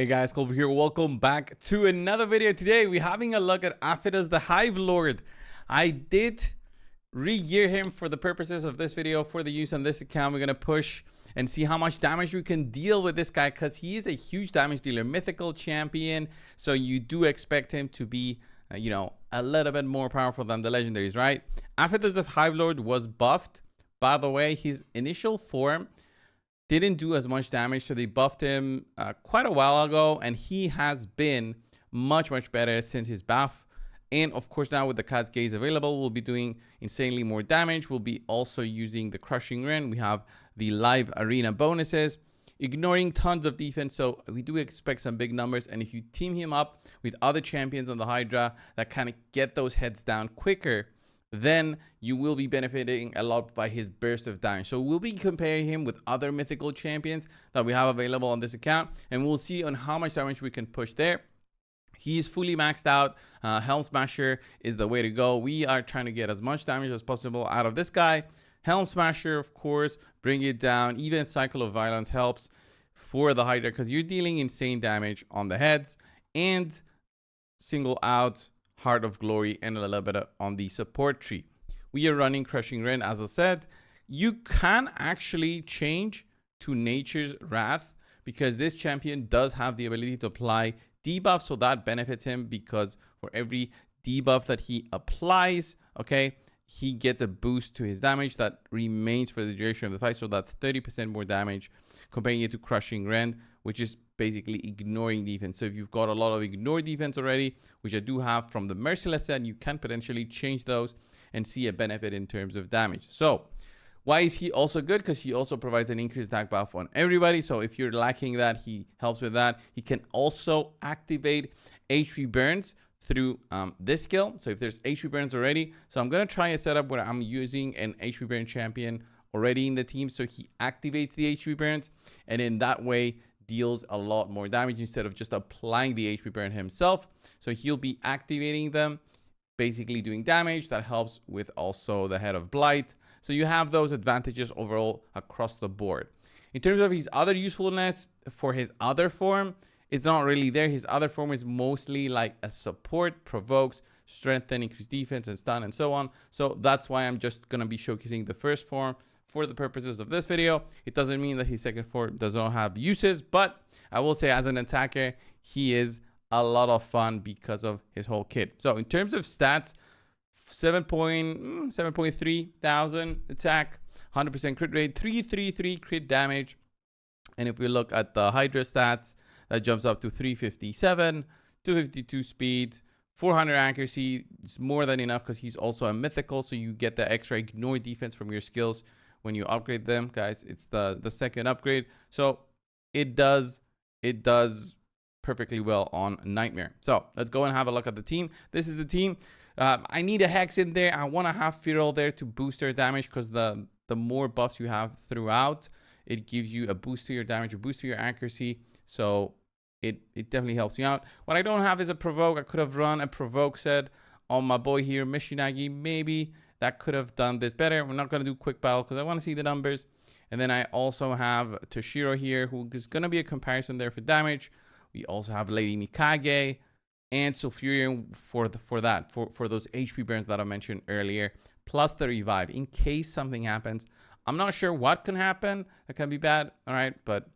Hey guys, Coldbrew here. Welcome back to another video. Today we're having a look at Aphidus, the Hive Lord. I did re-gear him for the purposes of this video, for the use on this account. We're going to push and see how much damage we can deal with this guy, because he is a huge damage dealer, mythical champion. So you do expect him to be, a little bit more powerful than the legendaries, right? Aphidus, the Hive Lord, was buffed. By the way, his initial form didn't do as much damage, so they buffed him quite a while ago, and he has been much better since his buff. And of course, now with the Cat's Gaze available, we'll be doing insanely more damage. We'll be also using the Crushing Ren. We have the live arena bonuses, ignoring tons of defense, so we do expect some big numbers. And if you team him up with other champions on the Hydra that kind of get those heads down quicker, then you will be benefiting a lot by his burst of damage. So we'll be comparing him with other mythical champions that we have available on this account, and we'll see on how much damage we can push there. He's fully maxed out. Helm Smasher is the way to go. We are trying to get as much damage as possible out of this guy. Helm Smasher, of course, bring it down. Even Cycle of Violence helps for the Hydra, because you're dealing insane damage on the heads, and single out Heart of Glory and a little bit on the support tree. We are running Crushing Ren, as I said. You can actually change to Nature's Wrath, because this champion does have the ability to apply debuff, so that benefits him, because for every debuff that he applies, okay, he gets a boost to his damage that remains for the duration of the fight. So that's 30% more damage, comparing it to Crushing Ren, which is basically ignoring defense. So if you've got a lot of ignore defense already, which I do have from the Merciless set, you can potentially change those and see a benefit in terms of damage. So why is he also good? Because he also provides an increased attack buff on everybody. So if you're lacking that, he helps with that. He can also activate HP burns through this skill. So if there's HP burns already, so I'm going to try a setup where I'm using an HP burn champion already in the team, so he activates the HP burns, and in that way deals a lot more damage instead of just applying the HP burn himself. So he'll be activating them, basically doing damage. That helps with also the Head of Blight. So you have those advantages overall across the board. In terms of his other usefulness for his other form, it's not really there. His other form is mostly like a support, provokes, strengthen, increase defense, and stun, and so on. So that's why I'm just going to be showcasing the first form for the purposes of this video. It doesn't mean that his second form does not have uses, but I will say as an attacker, he is a lot of fun because of his whole kit. So in terms of stats, 7.3 thousand attack, 100% crit rate, 333 crit damage. And if we look at the Hydra stats, that jumps up to 357, 252 speed, 400 accuracy. It's more than enough because he's also a mythical, so you get the extra ignore defense from your skills when you upgrade them, guys. It's the second upgrade, so it does perfectly well on Nightmare. So let's go and have a look at the team. This is the team. I need a Hex in there. I want to have Feral there to boost their damage, because the more buffs you have throughout, it gives you a boost to your damage, a boost to your accuracy. So it definitely helps me out. What I don't have is a Provoke. I could have run a Provoke set on my boy here, Mishinagi. Maybe that could have done this better. We're not going to do quick battle because I want to see the numbers. And then I also have Toshiro here, who is going to be a comparison there for damage. We also have Lady Mikage and Sulfurion for those HP burns that I mentioned earlier, plus the revive in case something happens. I'm not sure what can happen. That can be bad. All right, but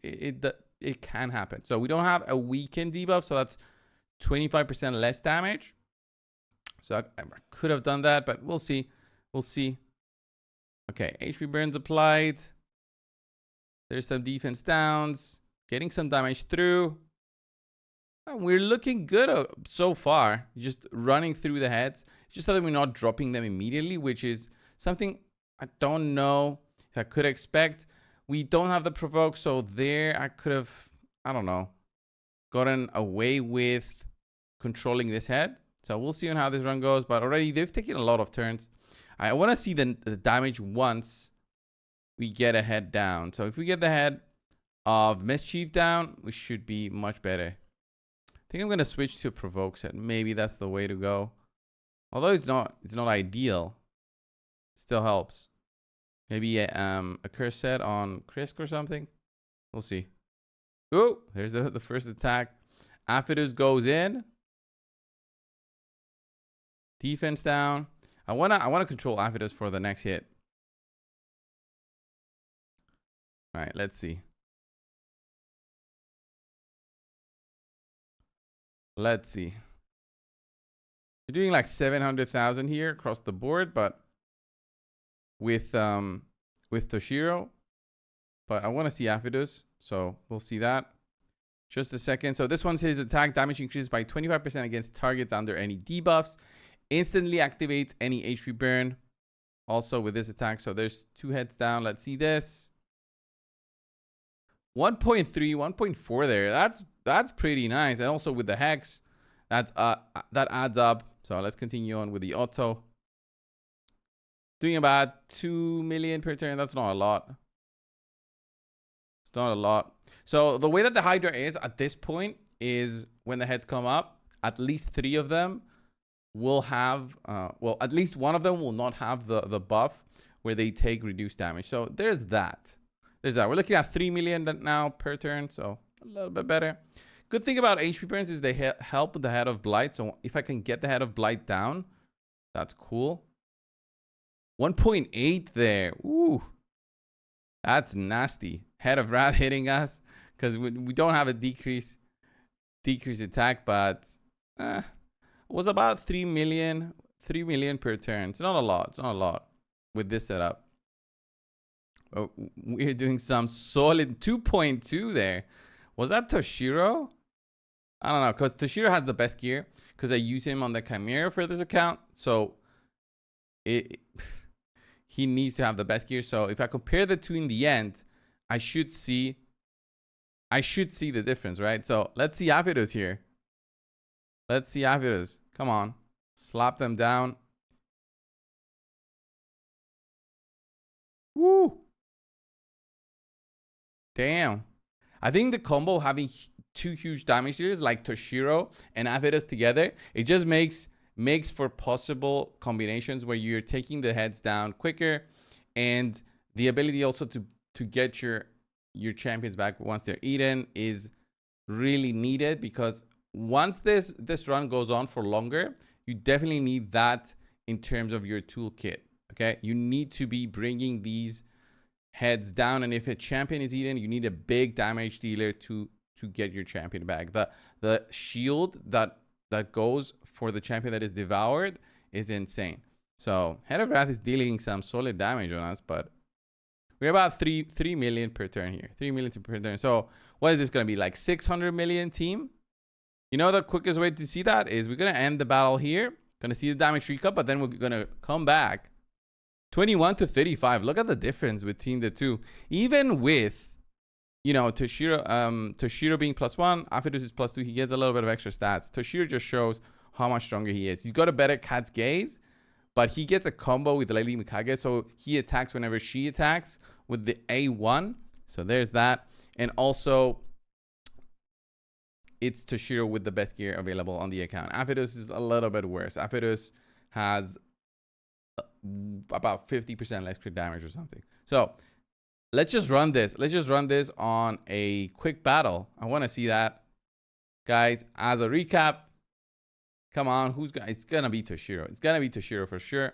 it can happen. So we don't have a weaken debuff, so that's 25% less damage. So I could have done that, but we'll see. We'll see. Okay, HP burns applied. There's some defense downs. Getting some damage through. We're looking good so far. Just running through the heads. It's just that we're not dropping them immediately, which is something I don't know if I could expect. We don't have the Provoke, so there I could have, I don't know, gotten away with controlling this head. So we'll see on how this run goes, but already they've taken a lot of turns. I want to see the damage once we get a head down. So if we get the head of Mischief down, we should be much better. I think I'm going to switch to a Provoke set. Maybe that's the way to go. Although it's not ideal. Still helps. Maybe a curse set on Krisk or something. We'll see. Oh, there's the first attack. Aphidus goes in. Defense down. I wanna control Aphidus for the next hit. All right, let's see. Let's see. We're doing like 700,000 here across the board, but with Toshiro. But I want to see Aphidus, so we'll see that. Just a second. So this one's his attack damage increases by 25% against targets under any debuffs. Instantly activates any HP burn. Also with this attack. So there's 2 heads down. Let's see this. 1.3, 1.4 there. That's pretty nice. And also with the hex, that adds up. So let's continue on with the auto. Doing about 2 million per turn. That's not a lot. It's not a lot. So the way that the Hydra is at this point is when the heads come up, at least 3 of them will have, well, at least one of them will not have the buff where they take reduced damage. So there's that. There's that. We're looking at 3 million now per turn. So a little bit better. Good thing about HP burns is they help with the Head of Blight. So if I can get the Head of Blight down, that's cool. 1.8 there. Ooh. That's nasty. Head of Wrath hitting us because we don't have a decrease attack, but it was about 3 million per turn. It's not a lot. It's not a lot with this setup. Oh, we're doing some solid 2.2 there. Was that Toshiro? I don't know, because Toshiro has the best gear because I use him on the Chimera for this account. So he needs to have the best gear. So if I compare the two in the end, I should see the difference, right? So let's see Aphidus here. Let's see Aphidus. Come on. Slap them down. Woo. Damn. I think the combo having 2 huge damage dealers like Toshiro and Aphidus together, it just makes for possible combinations where you're taking the heads down quicker, and the ability also to get your champions back once they're eaten is really needed, because once this run goes on for longer, you definitely need that in terms of your toolkit. Okay, you need to be bringing these heads down, and if a champion is eaten, you need a big damage dealer to get your champion back. The shield that goes for the champion that is devoured is insane. So Head of Wrath is dealing some solid damage on us, but we're about 3 million per turn here. 3 million per turn. So what is this going to be, like 600 million team? You know, the quickest way to see that is we're going to end the battle here. Going to see the damage recap, but then we're going to come back. 21 to 35. Look at the difference between the two. Even with, you know, Toshiro being +1, Aphidus is +2. He gets a little bit of extra stats. Toshiro just shows how much stronger he is. He's got a better Cat's Gaze, but he gets a combo with Lady Mikage, so he attacks whenever she attacks with the A1. So there's that. And also, it's Toshiro with the best gear available on the account. Aphidus is a little bit worse. Aphidus has about 50% less crit damage or something. So let's just run this. Let's just run this on a quick battle. I want to see that, guys. As a recap, come on, it's gonna be Toshiro. It's gonna be Toshiro for sure.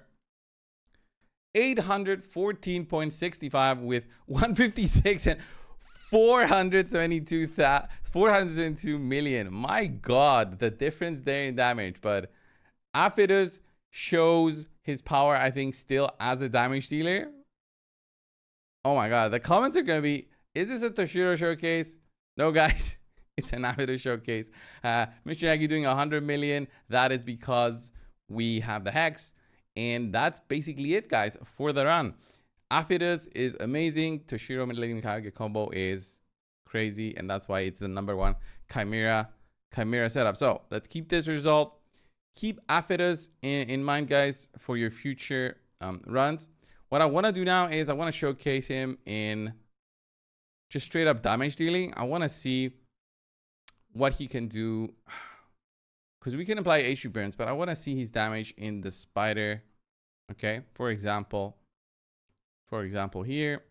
814.65 with 156 and 472 million. My God, the difference there in damage. But Aphidus shows his power, I think, still as a damage dealer. Oh my God, the comments are gonna be, is this a Toshiro showcase? No, guys, it's an Aphidus showcase. Mr. Nagi doing 100 million. That is because we have the hex, and that's basically it, guys, for the run. Aphidus is amazing. Toshiro Lady Mikage combo is crazy, and that's why it's the #1 Chimera setup. So let's keep this result. Keep Aphidus in mind, guys, for your future runs. What I want to do now is I want to showcase him in just straight up damage dealing. I want to see what he can do, because we can apply HP burns, but I want to see his damage in the spider. Okay, for example here,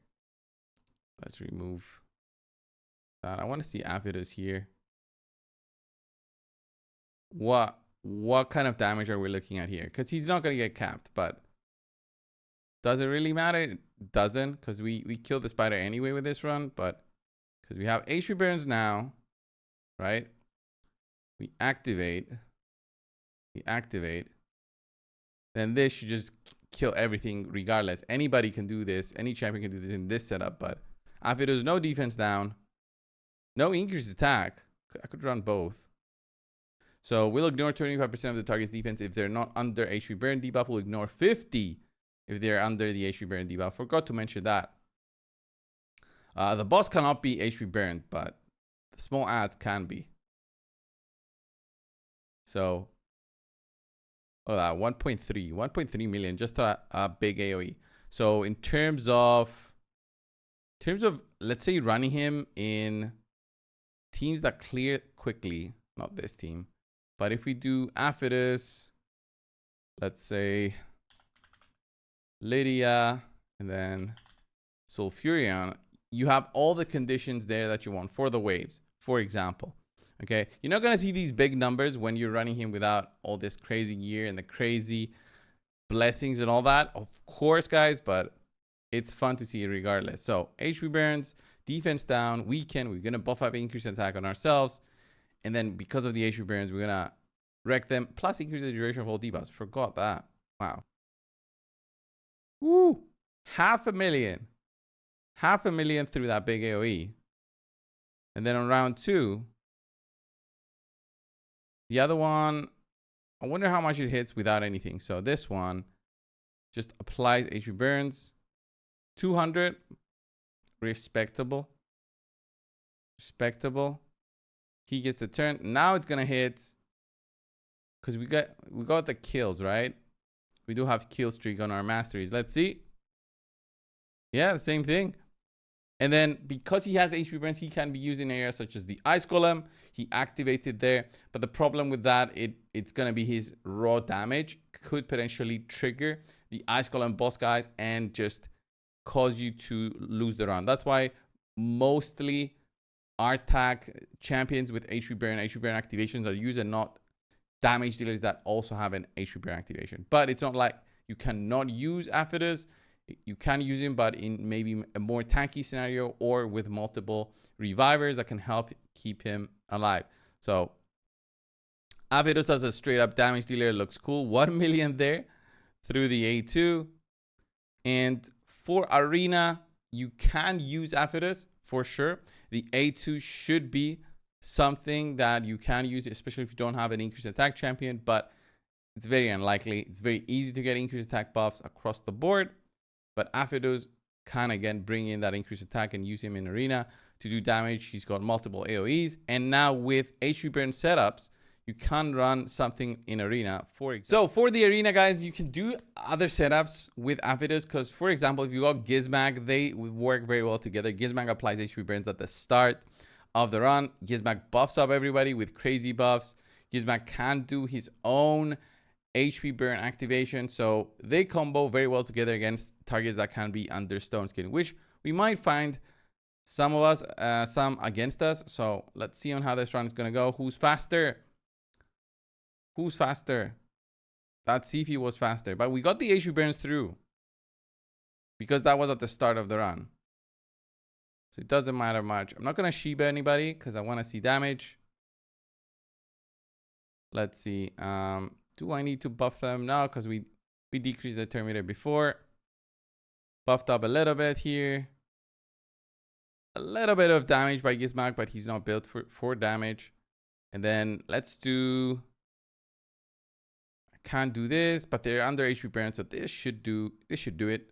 let's remove that. I want to see Aphidus here. What kind of damage are we looking at here? Because he's not going to get capped, but does it really matter? It doesn't, because we kill the spider anyway with this run, but because we have HP burns now, right? We activate, then this should just kill everything regardless. Anybody can do this. Any champion can do this in this setup, but after there's no defense down, no increased attack, I could run both. So we'll ignore 25% of the target's defense if they're not under HP burn debuff. We'll ignore 50 if they're under the HP burn debuff. Forgot to mention that. The boss cannot be HP burned, but the small adds can be. So, 1.3 million, just a big AoE. So in terms of, let's say running him in teams that clear quickly, not this team, but if we do Aphidus, let's say Lydia, and then Sulfurion, you have all the conditions there that you want for the waves, for example. Okay, you're not gonna see these big numbers when you're running him without all this crazy gear and the crazy blessings and all that, of course, guys, but it's fun to see regardless. So HP burns, defense down, weaken, we're gonna buff up increase attack on ourselves, and then because of the HP burns, we're gonna wreck them, plus increase the duration of all debuffs. Forgot that. Wow. Woo! 500,000. 500,000 through that big AoE. And then on round 2, the other one, I wonder how much it hits without anything. So this one just applies HP burns. 200. Respectable. He gets the turn. Now it's gonna hit, because we got the kills, right? We do have kill streak on our masteries. Let's see. Yeah, the same thing. And then because he has HP burns, he can be used in areas such as the ice golem. He activates it there, but the problem with that, it's gonna be his raw damage could potentially trigger the ice golem boss guys and just cause you to lose the round. That's why mostly R-Tag champions with HP burn activations are used, and not damage dealers that also have an HP burn activation. But it's not like you cannot use Aphidus. You can use him, but in maybe a more tanky scenario or with multiple revivers that can help keep him alive. So Aphidus as a straight up damage dealer looks cool. 1 million there through the A2. And for arena, you can use Aphidus for sure. The A2 should be something that you can use, especially if you don't have an increased attack champion, but it's very unlikely. It's very easy to get increased attack buffs across the board. But Aphidus can again bring in that increased attack and use him in arena to do damage. He's got multiple AoEs. And now with HP burn setups, you can run something in arena, for example. So for the arena, guys, you can do other setups with Aphidus, because for example, if you got Gizmag, they work very well together. Gizmag applies HP burns at the start of the run. Gizmag buffs up everybody with crazy buffs. Gizmag can do his own HP burn activation, so they combo very well together against targets that can be under stone skin, which we might find some of us, some against us. So let's see on how this run is gonna go. Who's faster? That Sifi was faster, but we got the HP burns through because that was at the start of the run, so it doesn't matter much. I'm not gonna Shiba anybody because I want to see damage. Let's see. Do I need to buff them? No, because we decreased the Terminator before. Buffed up a little bit here. A little bit of damage by Gizmag, but he's not built for damage. And then let's do... I can't do this, but they're under HP burn, so this should do it.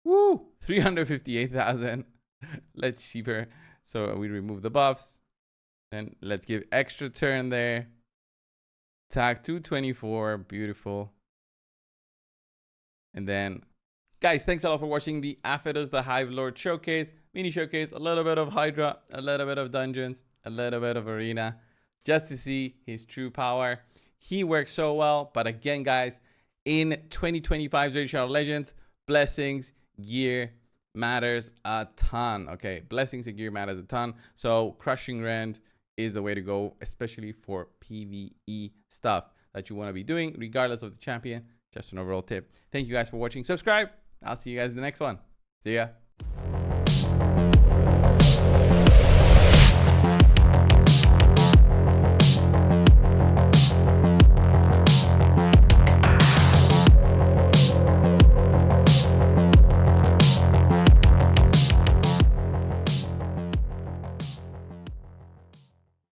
Woo! 358,000. Let's cheaper. So we remove the buffs. Then let's give extra turn there. Tag 224, beautiful. And then, guys, thanks a lot for watching the Aphidus, the Hive Lord showcase, mini showcase, a little bit of Hydra, a little bit of dungeons, a little bit of arena, just to see his true power. He works so well, but again, guys, in 2025 Zero Shadow Legends, blessings, gear, matters a ton. Okay, blessings and gear matters a ton. So crushing rend is the way to go, especially for PvE stuff that you want to be doing, regardless of the champion. Just an overall tip. Thank you guys for watching. Subscribe. I'll see you guys in the next one. See ya.